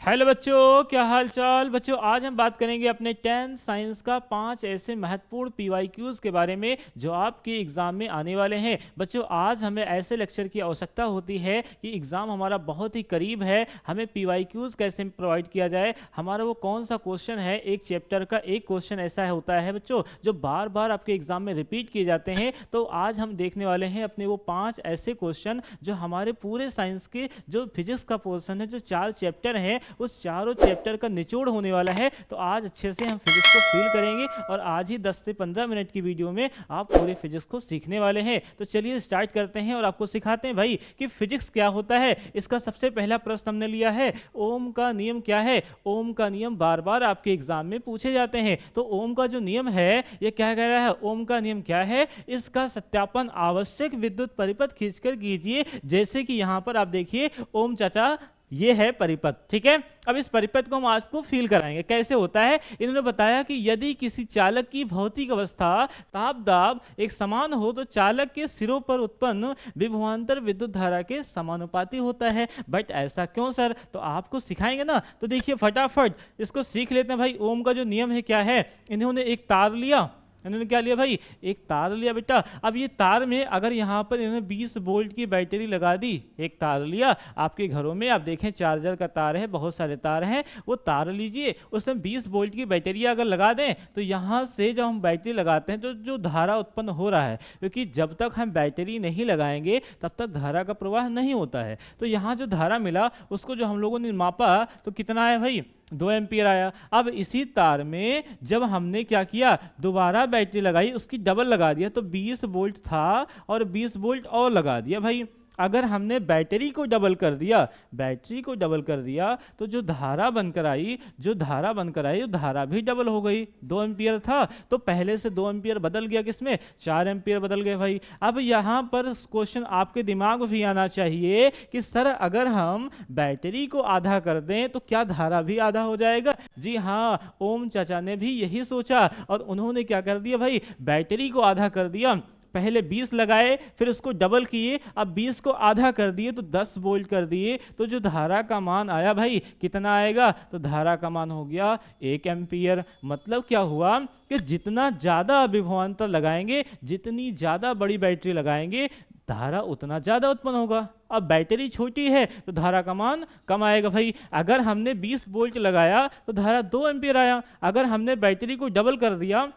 Hello बच्चों, क्या हाल चाल। बच्चों आज हम बात करेंगे अपने 10th साइंस का 5 ऐसे महत्वपूर्ण पीवाईक्यूज के बारे में जो आपके एग्जाम में आने वाले हैं। बच्चों आज हमें ऐसे लेक्चर की आवश्यकता होती है कि एग्जाम हमारा बहुत ही करीब है, हमें पीवाईक्यूज कैसे प्रोवाइड किया जाए, हमारा वो कौन सा क्वेश्चन है, एक चैप्टर का एक क्वेश्चन ऐसा होता है बच्चों जो बार बार आपके एग्जाम में रिपीट किए जाते हैं। तो आज हम देखने वाले हैं अपने वो 5 ऐसे क्वेश्चन जो हमारे पूरे साइंस के जो फिजिक्स का पोर्शन है, जो 4 चैप्टर हैं, उस चारों चैप्टर का निचोड़ होने वाला है। तो आज अच्छे से हम फिजिक्स को फील करेंगे और आज ही 10 से 15 मिनट की वीडियो में आप पूरे फिजिक्स को सीखने वाले हैं। तो चलिए स्टार्ट करते हैं और आपको सिखाते हैं भाई कि फिजिक्स क्या होता है। इसका सबसे पहला प्रश्न हमने लिया है, ओम का नियम क्या है। ओम का नियम बार बार आपके एग्जाम में पूछे जाते हैं। तो ओम का जो नियम है ये क्या कह रहा है, ओम का नियम क्या है, इसका सत्यापन आवश्यक विद्युत परिपथ खींचकर कीजिए। जैसे कि यहां पर आप देखिए ओम चाचा ये है परिपथ, ठीक है। अब इस परिपथ को हम आपको फील कराएंगे कैसे होता है। इन्होंने बताया कि यदि किसी चालक की भौतिक अवस्था ताप दाब एक समान हो तो चालक के सिरों पर उत्पन्न विभवांतर विद्युत धारा के समानुपाती होता है। बट ऐसा क्यों सर, तो आपको सिखाएंगे ना। तो देखिए फटाफट इसको सीख लेते हैं भाई। ओम का जो नियम है क्या है, इन्होंने एक तार लिया, इन्होंने क्या लिया भाई, एक तार लिया बेटा। अब ये तार में अगर यहाँ पर इन्होंने 20 वोल्ट की बैटरी लगा दी, एक तार लिया, आपके घरों में आप देखें चार्जर का तार है, बहुत सारे तार हैं, वो तार लीजिए, उसमें 20 वोल्ट की बैटरी अगर लगा दें तो यहाँ से जब हम बैटरी लगाते हैं तो जो धारा उत्पन्न हो रहा है, क्योंकि जब तक हम बैटरी नहीं लगाएंगे तब तक धारा का प्रवाह नहीं होता है। तो यहाँ जो धारा मिला उसको जो हम लोगों ने मापा तो कितना है भाई, 2 एम्पियर आया। अब इसी तार में जब हमने क्या किया, दोबारा बैटरी लगाई, उसकी डबल लगा दिया, तो 20 वोल्ट था और 20 वोल्ट और लगा दिया भाई। अगर हमने बैटरी को डबल कर दिया, बैटरी को डबल कर दिया तो जो धारा बनकर आई, जो धारा बनकर आई वो धारा भी डबल हो गई। 2 एम्पियर था तो पहले से 2 एम्पियर बदल गया, किसमें, 4 एम्पियर बदल गए भाई। अब यहाँ पर क्वेश्चन आपके दिमाग में भी आना चाहिए कि सर अगर हम बैटरी को आधा कर दें तो क्या धारा भी आधा हो जाएगा। जी हाँ, ओम चाचा ने भी यही सोचा और उन्होंने क्या कर दिया भाई, बैटरी को आधा कर दिया। पहले 20 लगाए, फिर उसको डबल किए, अब 20 को आधा कर दिए तो 10 वोल्ट कर दिए। तो जो धारा का मान आया भाई कितना आएगा, तो धारा का मान हो गया 1 एम्पियर। मतलब क्या हुआ कि जितना ज्यादा विभवांतर लगाएंगे, जितनी ज्यादा बड़ी बैटरी लगाएंगे, धारा उतना ज्यादा उत्पन्न होगा। अब बैटरी छोटी है तो धारा का मान कम आएगा भाई। अगर हमने 20 वोल्ट लगाया तो धारा 2 एम्पियर आया। अगर हमने बैटरी को डबल कर दिया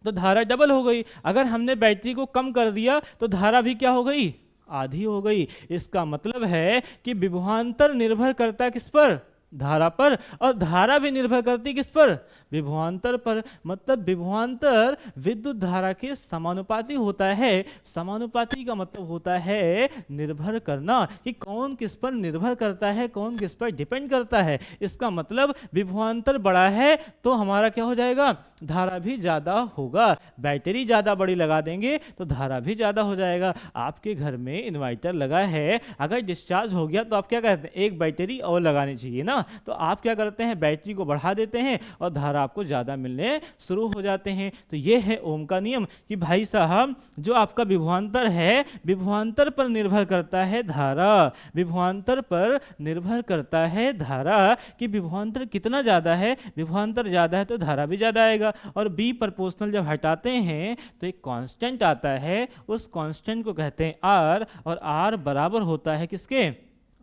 तो धारा डबल हो गई। अगर हमने बैटरी को कम कर दिया तो धारा भी क्या हो गई, आधी हो गई। इसका मतलब है कि विभवांतर निर्भर करता है किस पर, धारा पर, और धारा भी निर्भर करती किस पर, विभवांतर पर। मतलब विभवांतर विद्युत धारा के समानुपाती होता है। समानुपाती का मतलब होता है निर्भर करना, कि कौन किस पर निर्भर करता है, कौन किस पर डिपेंड करता है। इसका मतलब विभवांतर बड़ा है तो हमारा क्या हो जाएगा, धारा भी ज्यादा होगा। बैटरी ज्यादा बड़ी लगा देंगे तो धारा भी ज्यादा हो जाएगा। आपके घर में इन्वर्टर लगा है, अगर डिस्चार्ज हो गया तो आप क्या कहते हैं, एक बैटरी और लगानी चाहिए ना। तो आप क्या करते हैं, बैटरी को बढ़ा देते हैं और धारा आपको ज्यादा मिलने शुरू हो जाते हैं। तो ये है ओम का नियम कि भाई साहब जो आपका विभवांतर है, विभवांतर पर निर्भर करता है धारा, विभवांतर पर निर्भर करता है धारा, कि विभवांतर कितना ज्यादा है, विभवांतर ज्यादा है तो धारा भी ज्यादा आएगा। और बी प्रोपोर्शनल जब हटाते हैं तो एक कांस्टेंट आता है, उस कांस्टेंट को कहते हैं आर, और आर बराबर होता है किसके,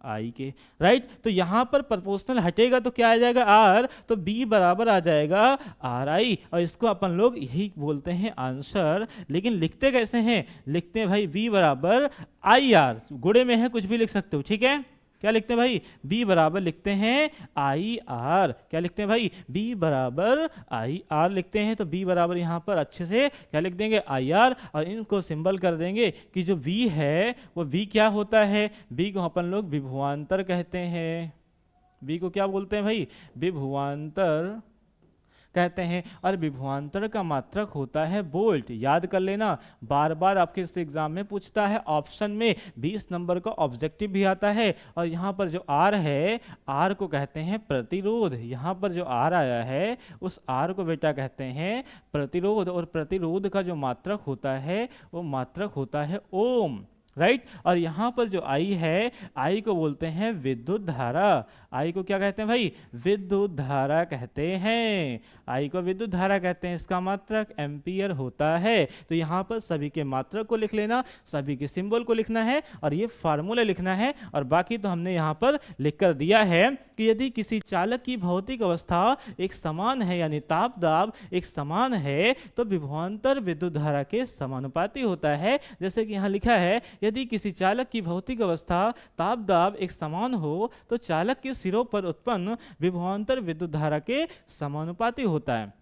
आई के, राइट। तो यहां पर प्रोपोर्शनल हटेगा तो क्या आ जाएगा, आर, तो बी बराबर आ जाएगा आर आई, और इसको अपन लोग यही बोलते हैं आंसर। लेकिन लिखते कैसे हैं, लिखते हैं भाई बी बराबर आई आर, गुणे में है कुछ भी लिख सकते हो, ठीक है। क्या लिखते हैं भाई, b बराबर लिखते हैं आई आर। क्या लिखते हैं भाई, b बराबर आई आर लिखते हैं। तो b बराबर यहाँ पर अच्छे से क्या लिख देंगे, आई आर, और इनको सिंबल कर देंगे कि जो v है वो v क्या होता है, v को अपन लोग विभवांतर कहते हैं। v को क्या बोलते हैं भाई, विभवांतर कहते हैं। और विभवांतर का मात्रक होता है वोल्ट। याद कर लेना, बार बार आपके इस एग्जाम में पूछता है, ऑप्शन में 20 नंबर का ऑब्जेक्टिव भी आता है। और यहाँ पर जो आर है, आर को कहते हैं प्रतिरोध। यहाँ पर जो आर आया है उस आर को बेटा कहते हैं प्रतिरोध, और प्रतिरोध का जो मात्रक होता है वो मात्रक होता है ओम, राइट। और यहाँ पर जो आई है, आई को बोलते हैं विद्युत धारा। आई को क्या कहते हैं भाई? विद्युत धारा कहते हैं। आई को विद्युत धारा कहते हैं। इसका मात्रक एम्पियर होता है। तो यहाँ पर सभी के मात्रक को लिख लेना, सभी के सिंबल को लिखना है और ये फार्मूला लिखना है। और बाकी तो हमने यहाँ पर लिख कर दिया है कि यदि किसी चालक की भौतिक अवस्था एक समान है, यानी ताप दाब एक समान है, तो विभवांतर विद्युत धारा के समानुपाती होता है। जैसे कि यहाँ लिखा है, यदि किसी चालक की भौतिक अवस्था ताप दाब एक समान हो तो चालक के सिरों पर उत्पन्न विभवांतर विद्युत धारा के समानुपाती होता है।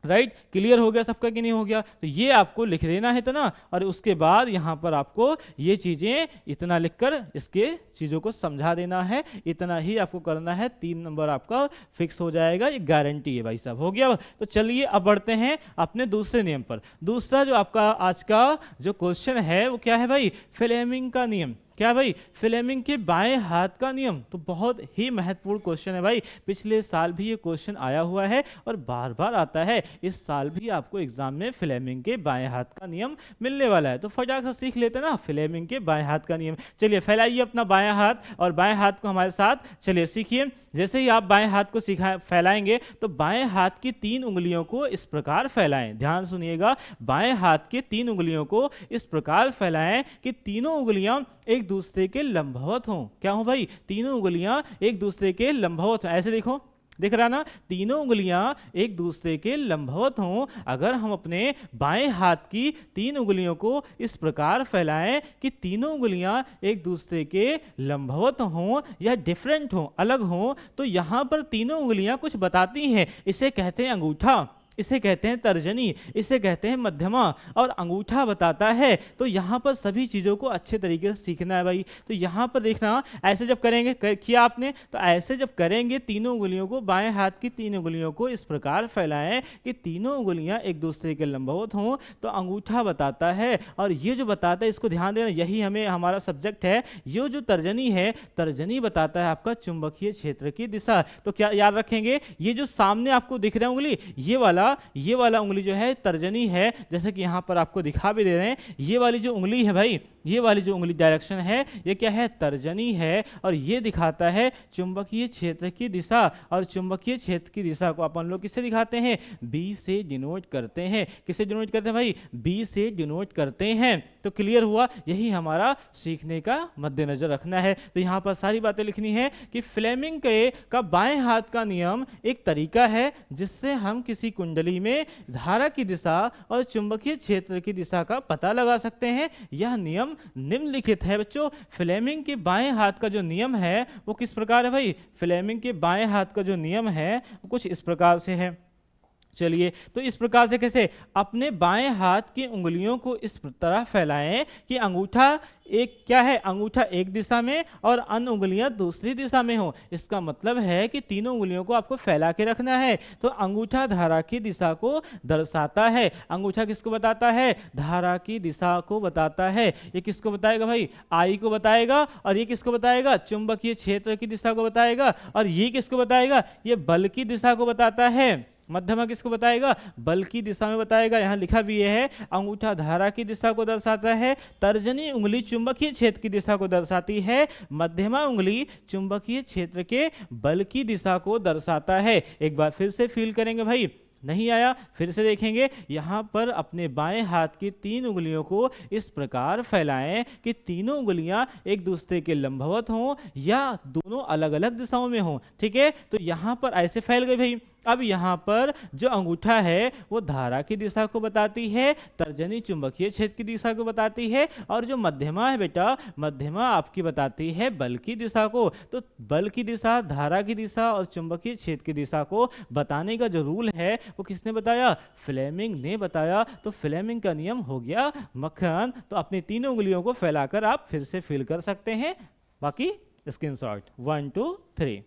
राइट, क्लियर हो गया सबका कि नहीं हो गया? तो ये आपको लिख देना है इतना, और उसके बाद यहाँ पर आपको ये चीजें इतना लिखकर इसके चीजों को समझा देना है। इतना ही आपको करना है, 3 नंबर आपका फिक्स हो जाएगा, ये गारंटी है भाई साहब। हो गया? तो चलिए अब बढ़ते हैं अपने दूसरे नियम पर। दूसरा जो आपका आज का जो क्वेश्चन है वो क्या है भाई? फ्लेमिंग का नियम। क्या भाई? फ्लेमिंग के बाएं हाथ का नियम। तो बहुत ही महत्वपूर्ण क्वेश्चन है भाई। पिछले साल भी ये क्वेश्चन आया हुआ है और बार बार आता है। इस साल भी आपको एग्जाम में फ्लेमिंग के बाएं हाथ का नियम मिलने वाला है। तो फटाक से सीख लेते हैं ना फ्लेमिंग के बाएं हाथ का नियम। चलिए फैलाइए अपना बाएं हाथ और बाएं हाथ को हमारे साथ चलिए सीखिए। जैसे ही आप बाएं हाथ को फैलाएंगे तो बाएं हाथ की 3 उंगलियों को इस प्रकार फैलाएं। ध्यान सुनिएगा, बाएं हाथ की 3 उंगलियों को इस प्रकार फैलाएं कि तीनों उंगलियां एक दूसरे के लंबवत हों। क्या हो भाई? तीनों उंगलियां एक दूसरे के लंबवत हों। ऐसे देखो, दिख रहा ना? तीनों उंगलियां एक दूसरे के लंबवत हों। अगर हम अपने बाएं हाथ की 3 उंगलियों को इस प्रकार फैलाएं कि तीनों उंगलियां एक दूसरे के लंबवत हों या डिफरेंट हों, अलग हों, तो यहां पर तीनों उंगलियां कुछ बताती हैं। इसे कहते हैं अंगूठा, इसे कहते हैं तर्जनी, इसे कहते हैं मध्यमा, और अंगूठा बताता है। तो यहाँ पर सभी चीज़ों को अच्छे तरीके से सीखना है भाई। तो यहाँ पर देखना, ऐसे जब करेंगे, किया आपने, तो ऐसे जब करेंगे तीनों उंगलियों को, बाएं हाथ की 3 उंगलियों को इस प्रकार फैलाएं कि तीनों उंगलियां एक दूसरे के लंबवत हों, तो अंगूठा बताता है। और ये जो बताता है, इसको ध्यान देना, यही हमें हमारा सब्जेक्ट है। ये जो तर्जनी है, तर्जनी बताता है आपका चुंबकीय क्षेत्र की दिशा। तो क्या याद रखेंगे? ये जो सामने आपको दिख रहा है उंगली, ये वाला उंगली जो है तर्जनी है। जैसे कि यहाँ पर आपको दिखा भी दे रहे हैं, ये वाली जो उंगली है भाई, ये वाली जो उंगली डायरेक्शन है, ये क्या है? तर्जनी है। और ये दिखाता है चुंबकीय क्षेत्र की दिशा। और चुंबकीय क्षेत्र की दिशा को अपन लोग किससे दिखाते हैं? बी से डिनोट करते हैं। किससे डिनोट करते हैं भाई? बी से डिनोट करते हैं। तो क्लियर हुआ? यही हमारा सीखने का मद्देनजर रखना है। तो यहाँ पर सारी बातें लिखनी है कि फ्लेमिंग का बाएं हाथ का नियम एक तरीका है जिससे हम किसी कुंडली में धारा की दिशा और चुंबकीय क्षेत्र की दिशा का पता लगा सकते हैं। यह नियम निम्नलिखित है बच्चों। फ्लेमिंग के बाएं हाथ का जो नियम है वो किस प्रकार है भाई? फ्लेमिंग के बाएं हाथ का जो नियम है वो कुछ इस प्रकार से है। चलिए, तो इस प्रकार से कैसे? अपने बाएं हाथ की उंगलियों को इस तरह फैलाएं कि अंगूठा एक क्या है? अंगूठा एक दिशा में और अन्य उंगलियां दूसरी दिशा में हो। इसका मतलब है कि तीनों उंगलियों को आपको फैला के रखना है। तो अंगूठा धारा की दिशा को दर्शाता है। अंगूठा किसको बताता है? धारा की दिशा को बताता है। ये किसको बताएगा भाई? आई को बताएगा। और ये किसको बताएगा? चुंबकीय क्षेत्र की दिशा को बताएगा। और ये किसको बताएगा? ये बल की दिशा को बताता है। मध्यमा किसको बताएगा? बल की दिशा में बताएगा। यहाँ लिखा भी है, अंगूठा धारा की दिशा को दर्शाता है, तर्जनी उंगली चुंबकीय क्षेत्र की दिशा को दर्शाती है, मध्यमा उंगली चुंबकीय क्षेत्र के बल की दिशा को दर्शाता है। एक बार फिर से फील करेंगे भाई, नहीं आया फिर से देखेंगे। यहाँ पर अपने बाएं हाथ की 3 उंगलियों को इस प्रकार फैलाएं कि तीनों उंगलियां एक दूसरे के लंबवत हों या दोनों अलग अलग दिशाओं में हों। ठीक है, तो यहाँ पर ऐसे फैल गए भाई। अब यहाँ पर जो अंगूठा है वो धारा की दिशा को बताती है, तर्जनी चुंबकीय क्षेत्र की दिशा को बताती है, और जो मध्यमा है बेटा, मध्यमा आपकी बताती है बल की दिशा को। तो बल की दिशा, धारा की दिशा और चुंबकीय क्षेत्र की दिशा को बताने का जो रूल है वो किसने बताया? फ्लेमिंग ने बताया। तो फ्लेमिंग का नियम हो गया मक्खन। तो अपनी तीनों उंगलियों को फैलाकर आप फिर से फिल कर सकते हैं। बाकी स्क्रीनशॉट 1 2 3।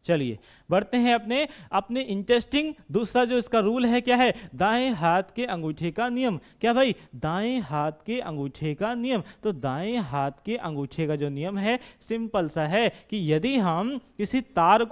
चलिए बढ़ते हैं अपने अपने इंटरेस्टिंग दूसरा जो इसका रूल है क्या है, दाएं हाथ के अंगूठे का नियम। क्या भाई, दाएं हाथ के अंगूठे का नियम। तो दाएं हाथ के अंगूठे का जो नियम है सिंपल सा है कि यदि हम किसी तार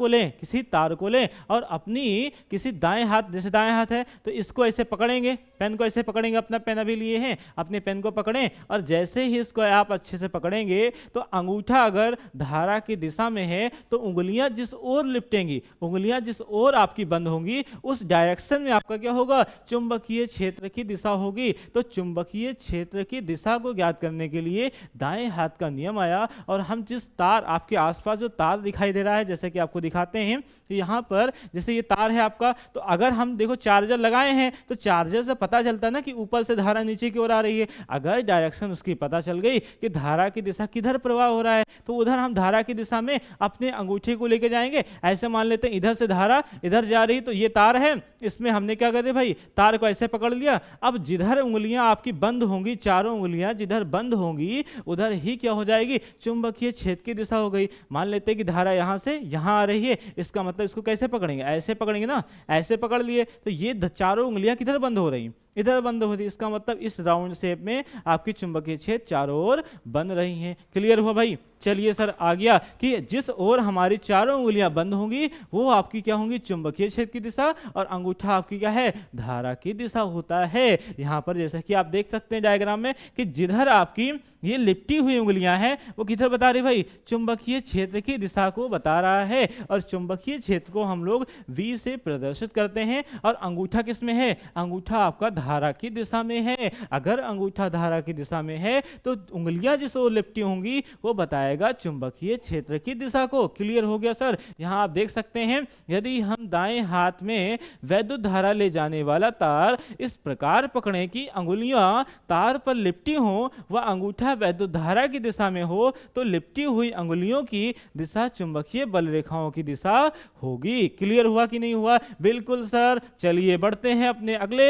को लें और अपनी किसी दाएं हाथ, जैसे दाएं हाथ है तो इसको ऐसे पकड़ेंगे, पेन को ऐसे पकड़ेंगे, अपना पेन अभी लिए हैं, अपने पेन को पकड़ें और जैसे ही इसको आप अच्छे से पकड़ेंगे तो अंगूठा अगर धारा की दिशा में है तो उंगलियां जिस ओर लिपटेंगी, उंगलियां जिस ओर आपकी बंद होंगी उस डायरेक्शन में आपका क्या होगा, चुंबकीय क्षेत्र की दिशा होगी। तो चुंबकीय क्षेत्र की दिशा को ज्ञात करने के लिए दाएं हाथ का नियम आया और हम जिस तार, आपके आसपास जो तार दिखाई दे रहा है जैसे कि आपको दिखाते हैं, तो यहाँ पर जैसे ये तार है आपका, तो अगर हम देखो चार्जर लगाए हैं तो चार्जर से पता चलता है ना कि ऊपर से धारा नीचे की ओर आ रही है। अगर डायरेक्शन उसकी पता चल गई कि धारा की दिशा किधर प्रवाह हो रहा है तो उधर हम धारा की दिशा में अपने अंगूठे को लेके जाएंगे। ऐसे मान लेते हैं इधर से धारा इधर जा रही, तो ये तार है, इसमें हमने क्या कर दिया भाई, तार को ऐसे पकड़ लिया। अब जिधर उंगलियां आपकी बंद होंगी, चारों उंगलियां जिधर बंद होंगी उधर ही क्या हो जाएगी, चुंबकीय क्षेत्र की दिशा हो गई। मान लेते हैं कि धारा यहां से यहां आ रही है, इसका मतलब इसको कैसे पकड़ेंगे, ऐसे पकड़ेंगे ना, ऐसे पकड़ लिए तो ये चारों उंगलियां किधर बंद हो रही, इधर बंद हो रही। इसका मतलब इस राउंड शेप में आपकी चुंबकीय क्षेत्र चारों ओर बन रही हैं। क्लियर हुआ भाई। चलिए सर आ गया कि जिस ओर हमारी चारों उंगलियां बंद होंगी वो आपकी क्या होंगी, चुंबकीय क्षेत्र की दिशा, और अंगूठा आपकी क्या है, धारा की दिशा होता है। यहां पर जैसा कि आप देख सकते हैं डायग्राम में कि जिधर आपकी ये लिपटी हुई उंगलियां हैं वो किधर बता रही भाई, चुंबकीय क्षेत्र की दिशा को बता रहा है। और चुंबकीय क्षेत्र को हम लोग V से प्रदर्शित करते हैं। और अंगूठा किस में है, अंगूठा आपका धारा की दिशा में है। अगर अंगूठा धारा की दिशा में है तो उंगलियां जिस ओर लिपटी होंगी वो बताएगा चुंबकीय क्षेत्र की दिशा को। क्लियर हो गया सर। यहां आप देख सकते हैं यदि हम दाएं हाथ में वैद्युत धारा ले जाने वाला तार इस प्रकार पकड़ें कि अंगुलियां तार पर लिपटी हो व अंगूठा वैद्युत धारा की दिशा में हो तो लिपटी हुई अंगुलियों की दिशा चुंबकीय बल रेखाओं की दिशा होगी। क्लियर हुआ कि नहीं हुआ? बिल्कुल सर। चलिए बढ़ते हैं अपने अगले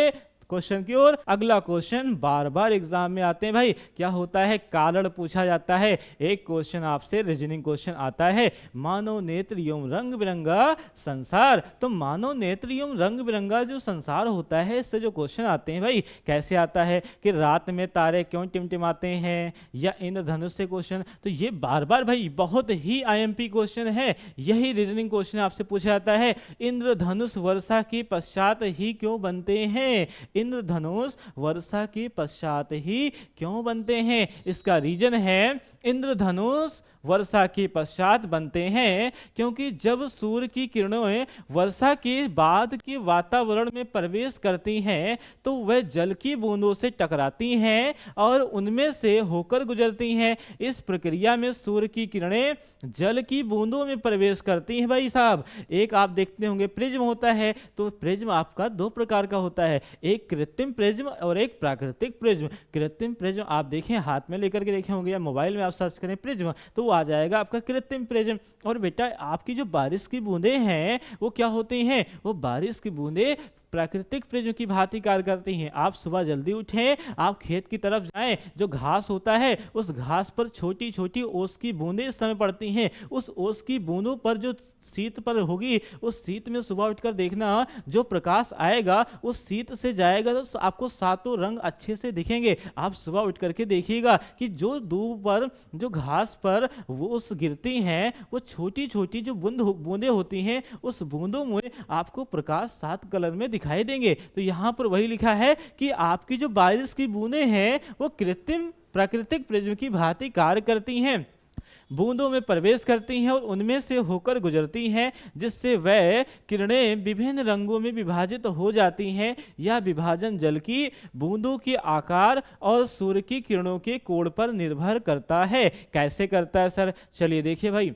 क्वेश्चन की ओर। अगला क्वेश्चन बार बार एग्जाम में आते हैं भाई, क्या होता है, कारण पूछा जाता है। एक क्वेश्चन आपसे रीजनिंग क्वेश्चन आता है, मानव नेत्र एवं रंग बिरंगा संसार। तो मानव नेत्र एवं रंग बिरंगा जो संसार होता है इससे जो क्वेश्चन आते हैं भाई कैसे आता है कि रात में तारे क्यों टिमटिमाते हैं, या इंद्रधनुष से क्वेश्चन। तो ये बार बार भाई बहुत ही आईएमपी क्वेश्चन है। यही रीजनिंग क्वेश्चन आपसे पूछा जाता है, इंद्रधनुष वर्षा के पश्चात ही क्यों बनते हैं, इंद्रधनुष वर्षा के पश्चात ही क्यों बनते हैं। इसका रीजन है इंद्रधनुष वर्षा के पश्चात बनते हैं क्योंकि जब सूर्य की किरणें वर्षा के बाद के वातावरण में प्रवेश करती हैं तो वह जल की बूंदों से टकराती हैं और उनमें से होकर गुजरती हैं। इस प्रक्रिया में सूर्य की किरणें जल की बूंदों में प्रवेश करती हैं। भाई साहब एक आप देखते होंगे प्रिज्म होता है, तो प्रिज्म आपका दो प्रकार का होता है, एक कृत्रिम प्रिज्म और एक प्राकृतिक प्रिज्म। कृत्रिम प्रिज्म आप देखें हाथ में लेकर के देखे होंगे या मोबाइल में आप सर्च करें प्रिज्म तो आ जाएगा आपका कृत्रिम प्रिज्म। और बेटा आपकी जो बारिश की बूंदें हैं वो क्या होती हैं, वो बारिश की बूंदें प्राकृतिक प्रिज्म की भांति कार्य करती हैं। आप सुबह जल्दी उठें, आप खेत की तरफ जाएं, जो घास होता है उस घास पर छोटी छोटी ओस की बूंदें इस समय पड़ती हैं। उस ओस की बूंदों पर जो शीत पर होगी उस शीत में सुबह उठकर देखना जो प्रकाश आएगा उस शीत से जाएगा तो आपको सातों रंग अच्छे से दिखेंगे। आप सुबह उठ करके देखिएगा कि जो दूब पर जो घास पर वो उस गिरती हैं वो छोटी छोटी जो बूंदें होती हैं उस बूंदों में आपको प्रकाश 7 कलर में दिखाई देंगे। तो यहां पर वही लिखा है कि आपकी जो बारिश की बूंदें हैं वो कृत्रिम प्राकृतिक प्रिज्म की भांति कार्य करती हैं, बूंदों में प्रवेश करती हैं और उनमें से होकर गुजरती हैं जिससे वह किरणें विभिन्न रंगों में विभाजित हो जाती हैं। यह विभाजन जल की बूंदों के आकार और सूर्य की किरणों के कोण पर निर्भर करता है। कैसे करता है सर? चलिए देखिए भाई,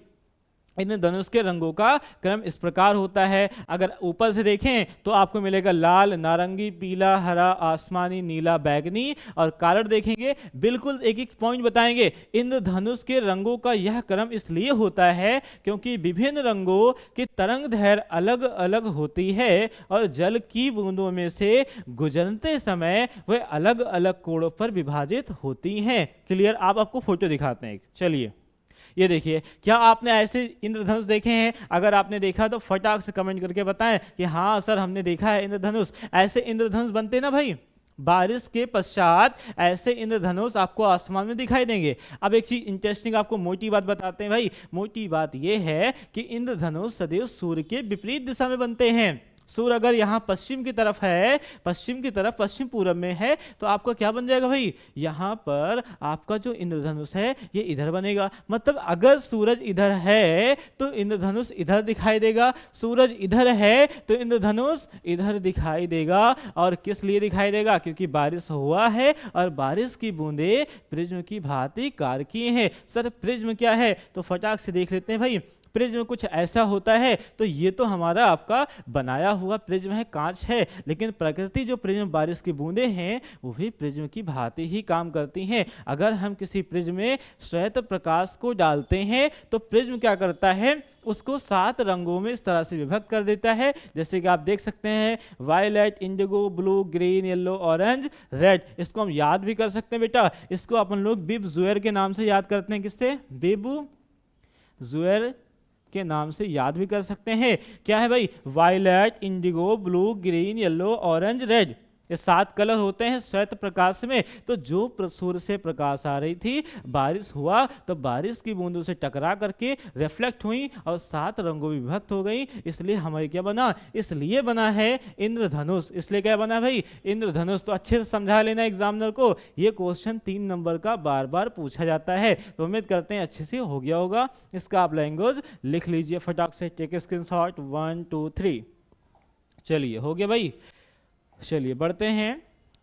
इन धनुष के रंगों का क्रम इस प्रकार होता है। अगर ऊपर से देखें तो आपको मिलेगा लाल, नारंगी, पीला, हरा, आसमानी, नीला, बैगनी, और कारण देखेंगे बिल्कुल एक एक पॉइंट बताएंगे। इंद्रधनुष के रंगों का यह क्रम इसलिए होता है क्योंकि विभिन्न रंगों की तरंग दैर्घ्य अलग अलग होती है और जल की बूंदों में से गुजरते समय वह अलग अलग कोणों पर विभाजित होती हैं। क्लियर? आपको फोटो दिखाते हैं। चलिए ये देखिए, क्या आपने ऐसे इंद्रधनुष देखे हैं? अगर आपने देखा तो फटाक से कमेंट करके बताएं कि हाँ सर हमने देखा है इंद्रधनुष। ऐसे इंद्रधनुष बनते ना भाई, बारिश के पश्चात ऐसे इंद्रधनुष आपको आसमान में दिखाई देंगे। अब एक चीज इंटरेस्टिंग आपको मोटी बात बताते हैं भाई। मोटी बात यह है कि इंद्रधनुष सदैव सूर्य के विपरीत दिशा में बनते हैं। सूर्य अगर यहाँ पश्चिम की तरफ है, पश्चिम की तरफ, पश्चिम पूरब में है, तो आपका क्या बन जाएगा भाई? यहाँ पर आपका जो इंद्रधनुष है ये इधर बनेगा। मतलब अगर सूरज इधर है तो इंद्रधनुष इधर दिखाई देगा, सूरज इधर है तो इंद्रधनुष इधर दिखाई देगा। और किस लिए दिखाई देगा? क्योंकि बारिश हुआ है और बारिश की बूंदे प्रिज्म की भांति कार्य किए हैं। सर प्रिज्म क्या है? तो फटाक से देख लेते हैं भाई। प्रिज्म कुछ ऐसा होता है, तो ये तो हमारा आपका बनाया हुआ प्रिज्म है, कांच है, लेकिन प्रकृति जो प्रिज्म बारिश की बूंदें हैं वो भी प्रिज्म की भांति ही काम करती हैं। अगर हम किसी प्रिज्म में श्वेत प्रकाश को डालते हैं तो प्रिज्म क्या करता है? उसको 7 रंगों में इस तरह से विभक्त कर देता है। जैसे कि आप देख सकते हैं, violet, indigo, blue, green, yellow, orange, red. इसको हम याद भी कर सकते हैं बेटा। इसको अपन लोग बिब जुएर के नाम से याद करते हैं। किससे? बिब जुएर के नाम से याद भी कर सकते हैं। क्या है भाई? Violet, indigo, blue, green, yellow, orange, red. ये 7 कलर होते हैं श्वेत प्रकाश में। तो जो सूर्य से प्रकाश आ रही थी, बारिश हुआ तो बारिश की बूंदों से टकरा करके रिफ्लेक्ट हुई और 7 रंगों में विभक्त हो गई। इसलिए हमारे क्या बना? इसलिए बना है इंद्रधनुष। इसलिए क्या बना भाई? इंद्रधनुष। तो अच्छे से समझा लेना एग्जामिनर को, ये क्वेश्चन 3 नंबर का बार बार पूछा जाता है। तो उम्मीद करते हैं अच्छे से हो गया होगा। इसका आप लैंग्वेज लिख लीजिए फटाक से। Take screenshot 1 2 3। चलिए हो गया भाई। चलिए बढ़ते हैं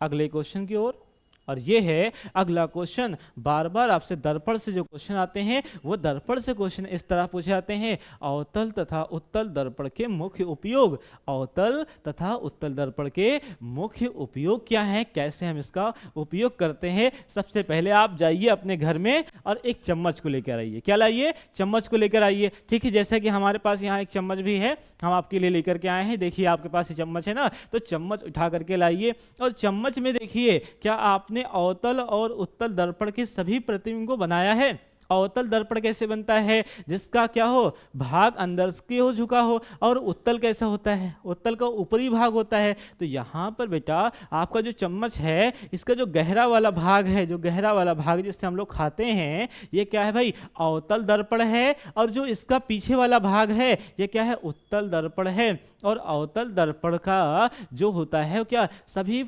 अगले क्वेश्चन की ओर। और ये है अगला क्वेश्चन। बार बार आपसे दर्पण से जो क्वेश्चन आते हैं वो दर्पण से क्वेश्चन इस तरह पूछे जाते हैं। अवतल तथा उत्तल दर्पण के मुख्य उपयोग। अवतल तथा उत्तल दर्पण के मुख्य उपयोग क्या है, कैसे हम इसका उपयोग करते हैं? सबसे पहले आप जाइए अपने घर में और एक चम्मच को लेकर आइए। क्या लाइए? चम्मच को लेकर आइए। ठीक है, जैसे कि हमारे पास यहाँ एक चम्मच भी है, हम आपके लिए लेकर के आए हैं। देखिए आपके पास ये चम्मच है ना, तो चम्मच उठा करके लाइए और चम्मच में देखिए क्या आपने अवतल और उत्तल दर्पण के सभी प्रतिबिंब को बनाया है। अवतल दर्पण कैसे बनता है? जिसका क्या हो? भाग अंदर की हो झुका हो। और उत्तल कैसा होता है? उत्तल का ऊपरी भाग होता है। तो यहाँ पर बेटा आपका जो चम्मच है, इसका जो गहरा वाला भाग है, जो गहरा वाला भाग जिससे हम लोग खाते हैं, ये क्या है भाई? अवतल दर्पण है। और जो इसका पीछे वाला भाग है ये क्या है? उत्तल दर्पण है। और अवतल दर्पण का जो होता है क्या? सभी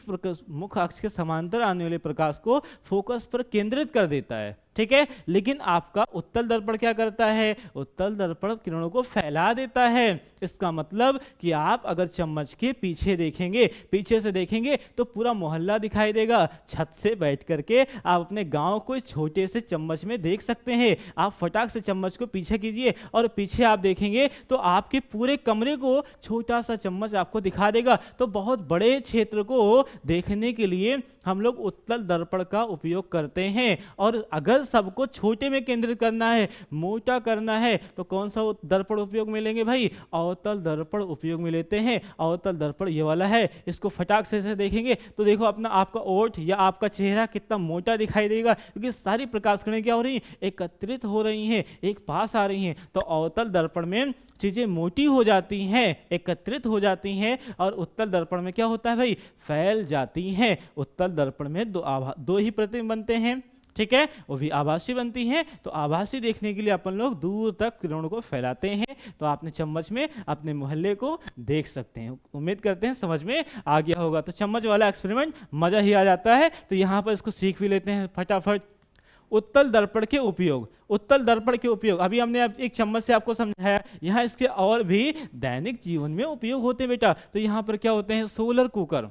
मुख्य अक्ष के समांतर आने वाले प्रकाश को फोकस पर केंद्रित कर देता है। ठीक है, लेकिन आपका उत्तल दर्पण क्या करता है? उत्तल दर्पण किरणों को फैला देता है। इसका मतलब कि आप अगर चम्मच के पीछे देखेंगे, पीछे से देखेंगे तो पूरा मोहल्ला दिखाई देगा। छत से बैठ करके आप अपने गांव को इस छोटे से चम्मच में देख सकते हैं। आप फटाक से चम्मच को पीछे कीजिए और पीछे आप देखेंगे तो आपके पूरे कमरे को छोटा सा चम्मच आपको दिखा देगा। तो बहुत बड़े क्षेत्र को देखने के लिए हम लोग उत्तल दर्पण का उपयोग करते हैं। और अगर सबको छोटे में केंद्रित करना है, मोटा करना है, तो कौन सा दर्पण उपयोग में लेंगे भाई? अवतल दर्पण उपयोग में लेते हैं। अवतल दर्पण ये वाला है। इसको फटाक से देखेंगे तो देखो अपना आपका ओठ या आपका चेहरा कितना मोटा दिखाई देगा, क्योंकि सारी प्रकाश किरणें क्या हो रही हैं? एकत्रित हो रही हैं, एक पास आ रही हैं। तो अवतल दर्पण में चीजें मोटी हो जाती हैं, एकत्रित हो जाती हैं। और उत्तल दर्पण में क्या होता है भाई? फैल जाती हैं। उत्तल दर्पण में दो ही प्रतिबिंब बनते हैं। ठीक है, वो भी आभासी बनती हैं। तो आभासी देखने के लिए अपन लोग दूर तक किरणों को फैलाते हैं। तो आपने चम्मच में अपने मोहल्ले को देख सकते हैं। उम्मीद करते हैं समझ में आ गया होगा। तो चम्मच वाला एक्सपेरिमेंट मजा ही आ जाता है। तो यहाँ पर इसको सीख भी लेते हैं फटाफट। उत्तल दर्पण के उपयोग। उत्तल दर्पण के उपयोग अभी हमने एक चम्मच से आपको समझाया। यहाँ इसके और भी दैनिक जीवन में उपयोग होते हैं बेटा। तो यहाँ पर क्या होते हैं? Solar cooker.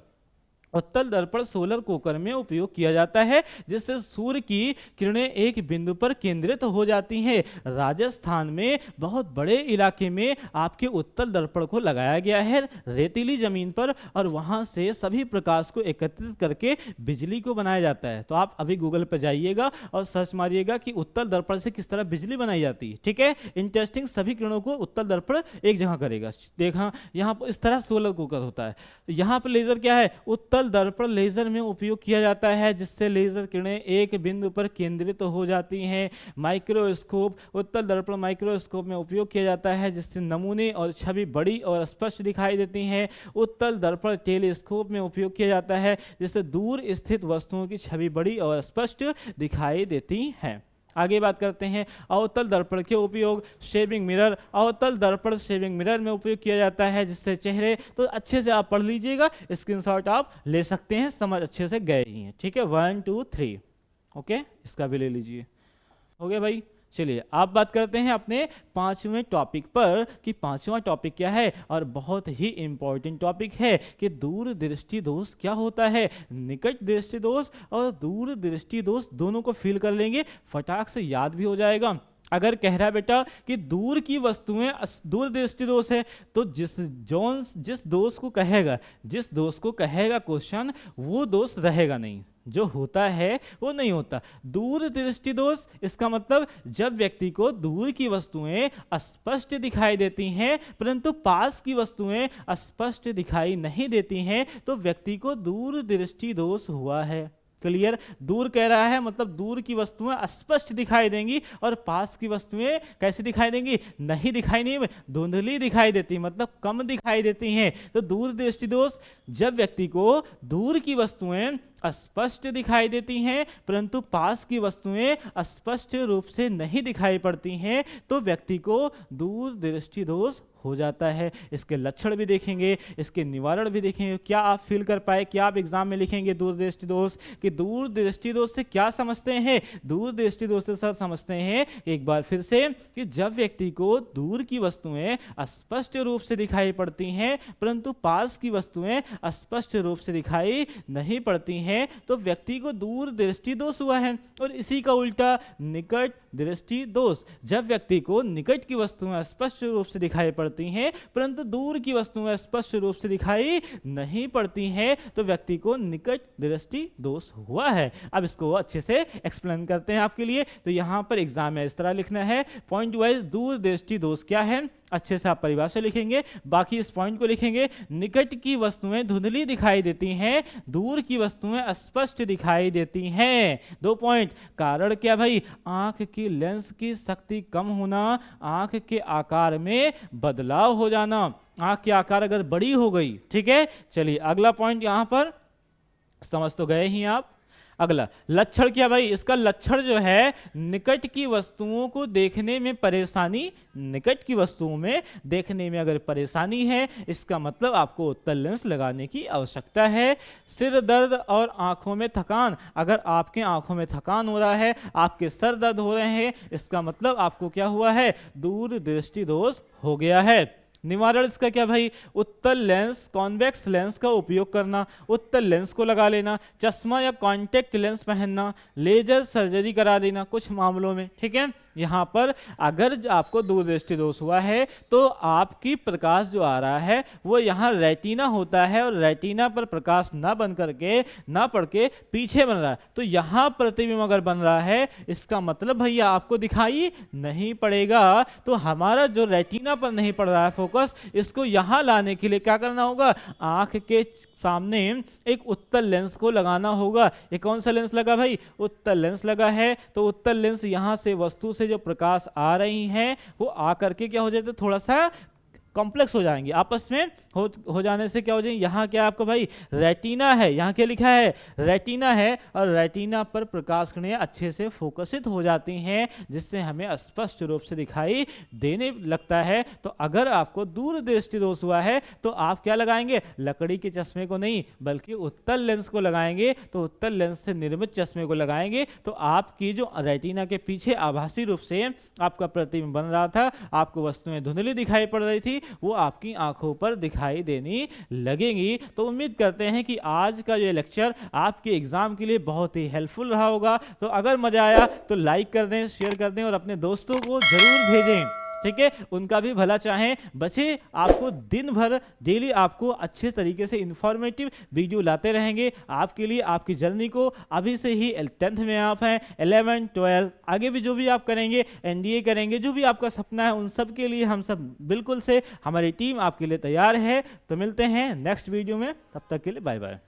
उत्तल दर्पण सोलर कुकर में उपयोग किया जाता है, जिससे सूर्य की किरणें एक बिंदु पर केंद्रित हो जाती हैं। राजस्थान में बहुत बड़े इलाके में आपके उत्तल दर्पण को लगाया गया है, रेतीली जमीन पर, और वहां से सभी प्रकाश को एकत्रित करके बिजली को बनाया जाता है। तो आप अभी गूगल पर जाइएगा और सर्च मारिएगा कि उत्तल दर्पण से किस तरह बिजली बनाई जाती है। ठीक है, इंटरेस्टिंग। सभी किरणों को उत्तल दर्पण एक जगह करेगा। देखा यहाँ पर इस तरह सोलर कुकर होता है। यहाँ पर लेजर क्या है? उत्तल उत्तल दर्पण लेजर में उपयोग किया जाता है जिससे लेजर किरणें एक बिंदु पर केंद्रित हो जाती हैं। माइक्रोस्कोप, उत्तल दर्पण माइक्रोस्कोप में उपयोग किया जाता है जिससे नमूने और छवि बड़ी और स्पष्ट दिखाई देती हैं। उत्तल दर्पण टेलीस्कोप में उपयोग किया जाता है जिससे दूर स्थित वस्तुओं की छवि बड़ी और स्पष्ट दिखाई देती है। आगे बात करते हैं अवतल दर्पण के उपयोग। शेविंग मिरर, अवतल दर्पण शेविंग मिरर में उपयोग किया जाता है जिससे चेहरे, तो अच्छे से आप पढ़ लीजिएगा, स्क्रीनशॉट आप ले सकते हैं, समझ अच्छे से गए ही हैं। ठीक है, 1 2 3 ओके, इसका भी ले लीजिए। हो गया भाई। चलिए आप बात करते हैं अपने पांचवें टॉपिक पर कि पांचवा टॉपिक क्या है, और बहुत ही इंपॉर्टेंट टॉपिक है कि दूर दृष्टि दोष क्या होता है। निकट दृष्टि दोष और दूर दृष्टि दोष दोनों को फील कर लेंगे, फटाक से याद भी हो जाएगा। अगर कह रहा है बेटा कि दूर की वस्तुएं दूर दृष्टि दोष है, तो जिस दोष को कहेगा क्वेश्चन, वो दोष रहेगा नहीं, जो होता है वो नहीं होता। दूर दृष्टि दोष, इसका मतलब जब व्यक्ति को दूर की वस्तुएं अस्पष्ट दिखाई देती हैं परंतु पास की वस्तुएं अस्पष्ट दिखाई नहीं देती हैं, तो व्यक्ति को दूर दृष्टि दोष हुआ है। क्लियर? दूर कह रहा है मतलब दूर की वस्तुएं स्पष्ट दिखाई देंगी और पास की वस्तुएं कैसी दिखाई देंगी, नहीं दिखाई नहीं, धुंधली दिखाई देती, मतलब कम दिखाई देती हैं। तो दूर दृष्टि दोष, जब व्यक्ति को दूर की वस्तुएं स्पष्ट दिखाई देती हैं परंतु पास की वस्तुएं स्पष्ट रूप से नहीं दिखाई पड़ती हैं, तो व्यक्ति को दूर दृष्टि दोष हो जाता है। इसके लक्षण भी देखेंगे, इसके निवारण भी देखेंगे। क्या आप फील कर पाए, क्या आप एग्जाम में लिखेंगे दूर दृष्टि दोष, कि दूर दृष्टि दोष से क्या समझते हैं? दूर दृष्टि दोष से सर समझते हैं एक बार फिर से कि जब व्यक्ति को दूर की वस्तुएं स्पष्ट रूप से दिखाई पड़ती हैं परंतु पास की वस्तुएं स्पष्ट रूप से दिखाई नहीं पड़ती हैं, तो व्यक्ति को दूर दृष्टि दोष हुआ है। और इसी का उल्टा निकट दृष्टि दोष, जब व्यक्ति को निकट की वस्तुएं स्पष्ट रूप से दिखाई पड़ती हैं परंतु दूर की वस्तुएं स्पष्ट रूप से दिखाई नहीं पड़ती हैं, तो व्यक्ति को निकट दृष्टि दोष हुआ है। अब इसको अच्छे से एक्सप्लेन करते हैं आपके लिए। तो यहां पर एग्जाम में इस तरह लिखना है, पॉइंट वाइज दूर दृष्टि दोष क्या है, अच्छे से आप परिभाषा लिखेंगे, बाकी इस पॉइंट को लिखेंगे। निकट की वस्तुएं धुंधली दिखाई देती हैं, दूर की वस्तुएं स्पष्ट दिखाई देती हैं। 2 पॉइंट। कारण क्या भाई? आंख की लेंस की शक्ति कम होना, आंख के आकार में बदलाव हो जाना। आंख के आकार अगर बड़ी हो गई, ठीक है। चलिए अगला पॉइंट यहां पर समझ तो गए ही आप। अगला लक्षण क्या भाई? इसका लक्षण जो है, निकट की वस्तुओं को देखने में परेशानी, निकट की वस्तुओं में देखने में अगर परेशानी है, इसका मतलब आपको उत्तल लेंस लगाने की आवश्यकता है। सिर दर्द और आंखों में थकान, अगर आपके आंखों में थकान हो रहा है, आपके सर दर्द हो रहे हैं, इसका मतलब आपको क्या हुआ है? दूर दृष्टि दोष हो गया है। निवारण इसका क्या भाई? उत्तल लेंस, कॉन्वेक्स लेंस का उपयोग करना, उत्तल लेंस को लगा लेना, चश्मा या कॉन्टेक्ट लेंस पहनना, लेजर सर्जरी करा देना कुछ मामलों में, ठीक है। यहाँ पर अगर आपको दूरदृष्टि दोष हुआ है तो आपकी प्रकाश जो आ रहा है वो यहाँ रेटिना होता है और रेटिना पर प्रकाश ना बन करके, ना पड़ के पीछे बन रहा है, तो यहाँ प्रतिबिंब अगर बन रहा है, इसका मतलब भैया आपको दिखाई नहीं पड़ेगा। तो हमारा जो रेटिना पर नहीं पड़ रहा है फोकस, इसको यहाँ लाने के लिए क्या करना होगा? आंख के सामने एक उत्तल लेंस को लगाना होगा। ये कौन सा लेंस लगा भाई? उत्तल लेंस लगा है। तो उत्तल लेंस यहाँ से वस्तु से जो प्रकाश आ रही हैं वो आकर के क्या हो जाते, थोड़ा सा कॉम्प्लेक्स हो जाएंगे आपस में, हो जाने से क्या हो जाएंगे, यहाँ क्या आपका भाई रेटिना है, यहाँ क्या लिखा है? रेटिना है, और रेटिना पर प्रकाश किरणें अच्छे से फोकसित हो जाती हैं जिससे हमें स्पष्ट रूप से दिखाई देने लगता है। तो अगर आपको दूर दृष्टि दोष हुआ है तो आप क्या लगाएंगे? लकड़ी के चश्मे को नहीं बल्कि उत्तल लेंस को लगाएंगे। तो उत्तल लेंस से निर्मित चश्मे को लगाएंगे तो आपकी जो रेटिना के पीछे आभासी रूप से आपका प्रतिबिंब बन रहा था, आपको वस्तुएं धुंधली दिखाई पड़ रही थी, वो आपकी आंखों पर दिखाई देनी लगेंगी। तो उम्मीद करते हैं कि आज का ये लेक्चर आपके एग्जाम के लिए बहुत ही हेल्पफुल रहा होगा। तो अगर मजा आया तो लाइक कर दें, शेयर कर दें और अपने दोस्तों को जरूर भेजें, ठीक है, उनका भी भला चाहें। बच्चे आपको दिन भर डेली आपको अच्छे तरीके से इंफॉर्मेटिव वीडियो लाते रहेंगे आपके लिए, आपकी जर्नी को। अभी से ही 10th में आप हैं, 11 12 आगे भी जो भी आप करेंगे, NDA करेंगे, जो भी आपका सपना है, उन सब के लिए हम सब बिल्कुल से, हमारी टीम आपके लिए तैयार है। तो मिलते हैं नेक्स्ट वीडियो में, तब तक के लिए बाय बाय।